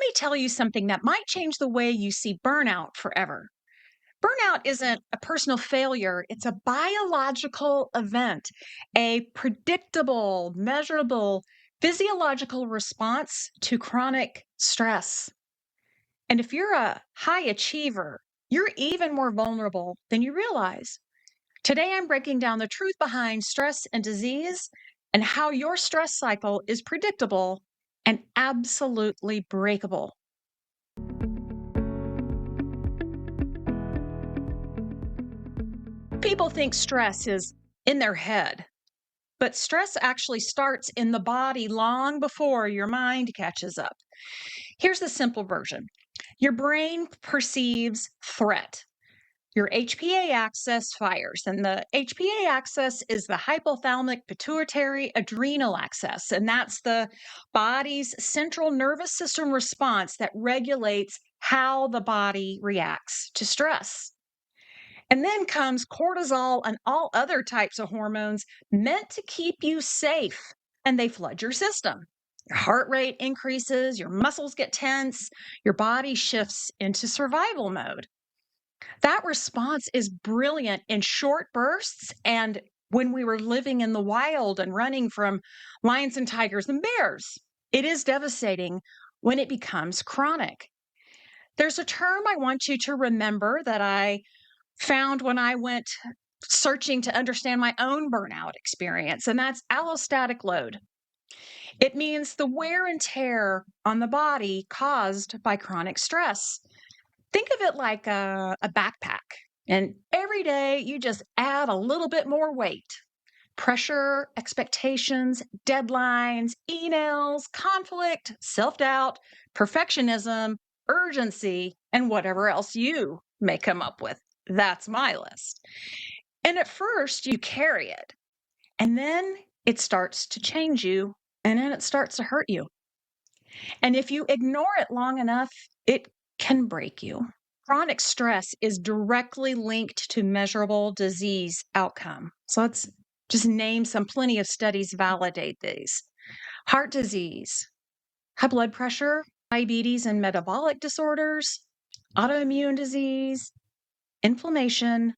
me tell you something that might change the way you see burnout forever. Burnout isn't a personal failure, it's a biological event, a predictable, measurable physiological response to chronic stress. And if you're a high achiever, you're even more vulnerable than you realize. Today, I'm breaking down the truth behind stress and disease and how your stress cycle is predictable and absolutely breakable. People think stress is in their head, but stress actually starts in the body long before your mind catches up. Here's the simple version: your brain perceives threat. Your HPA axis fires, and the HPA axis is the hypothalamic pituitary adrenal axis, and that's the body's central nervous system response that regulates how the body reacts to stress. And then comes cortisol and all other types of hormones meant to keep you safe, and they flood your system. Your heart rate increases, your muscles get tense, your body shifts into survival mode. That response is brilliant in short bursts and when we were living in the wild and running from lions and tigers and bears. It is devastating when it becomes chronic. There's a term I want you to remember that I found when I went searching to understand my own burnout experience, and that's allostatic load. It means the wear and tear on the body caused by chronic stress. Think of it like a backpack, and every day you just add a little bit more weight. Pressure, expectations, deadlines, emails, conflict, self doubt, perfectionism, urgency, and whatever else you may come up with. That's my list. And at first, you carry it, and then it starts to change you, and then it starts to hurt you. And if you ignore it long enough, it can break you. Chronic stress is directly linked to measurable disease outcome. So let's just name some. Plenty of studies validate these: heart disease, high blood pressure, diabetes and metabolic disorders, autoimmune disease, inflammation,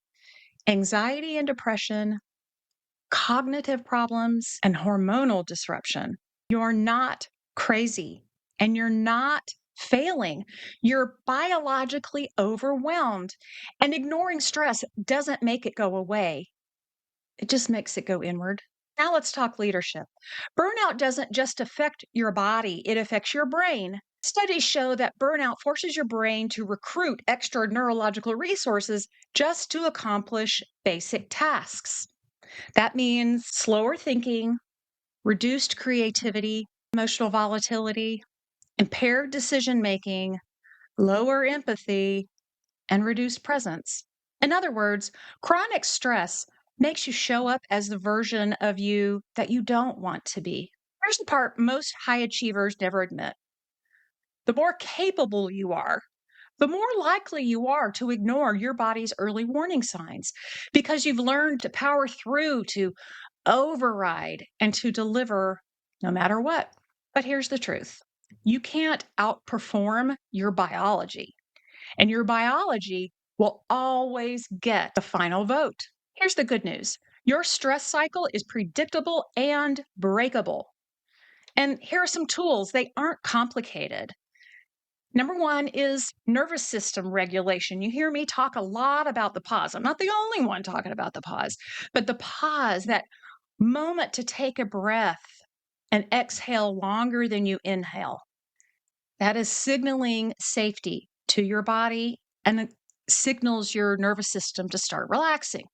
anxiety and depression, cognitive problems, and hormonal disruption. You're not crazy and you're not failing. You're biologically overwhelmed. And ignoring stress doesn't make it go away, it just makes it go inward. Now let's talk leadership. Burnout doesn't just affect your body, it affects your brain. Studies show that burnout forces your brain to recruit extra neurological resources just to accomplish basic tasks. That means slower thinking, reduced creativity, emotional volatility, impaired decision making, lower empathy, and reduced presence. In other words, chronic stress makes you show up as the version of you that you don't want to be. Here's the part most high achievers never admit: the more capable you are, the more likely you are to ignore your body's early warning signs because you've learned to power through, to override, and to deliver no matter what. But here's the truth: you can't outperform your biology, and your biology will always get the final vote. Here's the good news: your stress cycle is predictable and breakable. And here are some tools, they aren't complicated. Number one is nervous system regulation. You hear me talk a lot about the pause. I'm not the only one talking about the pause, but the pause, that moment to take a breath and exhale longer than you inhale. That is signaling safety to your body and it signals your nervous system to start relaxing.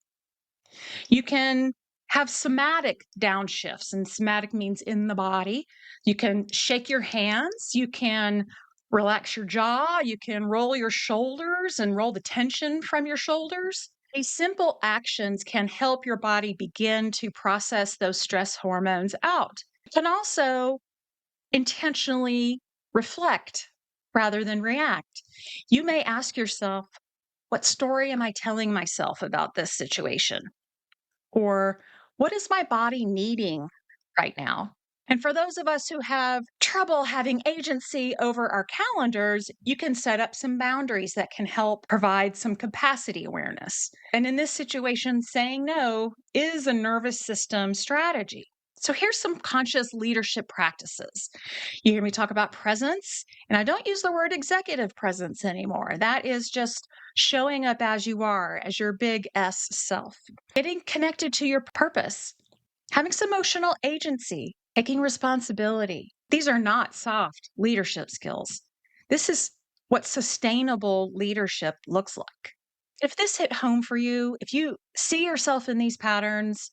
You can have somatic downshifts, and somatic means in the body. You can shake your hands, you can relax your jaw, you can roll your shoulders and roll the tension from your shoulders. These simple actions can help your body begin to process those stress hormones out. You can also intentionally reflect rather than react. You may ask yourself, what story am I telling myself about this situation? Or what is my body needing right now? And for those of us who have trouble having agency over our calendars, you can set up some boundaries that can help provide some capacity awareness. And in this situation, saying no is a nervous system strategy. So here's some conscious leadership practices. You hear me talk about presence, and I don't use the word executive presence anymore. That is just showing up as you are, as your big S self. Getting connected to your purpose, having some emotional agency, taking responsibility. These are not soft leadership skills. This is what sustainable leadership looks like. If this hit home for you, if you see yourself in these patterns,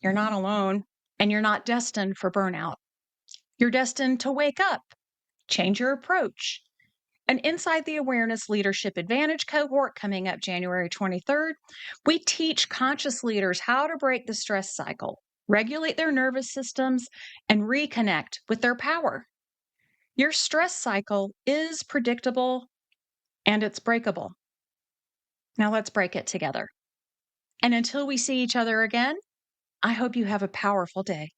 you're not alone and you're not destined for burnout. You're destined to wake up, change your approach. And inside the Awareness Leadership Advantage cohort coming up January 23rd, we teach conscious leaders how to break the stress cycle, regulate their nervous systems, and reconnect with their power. Your stress cycle is predictable and it's breakable. Now let's break it together. And until we see each other again, I hope you have a powerful day.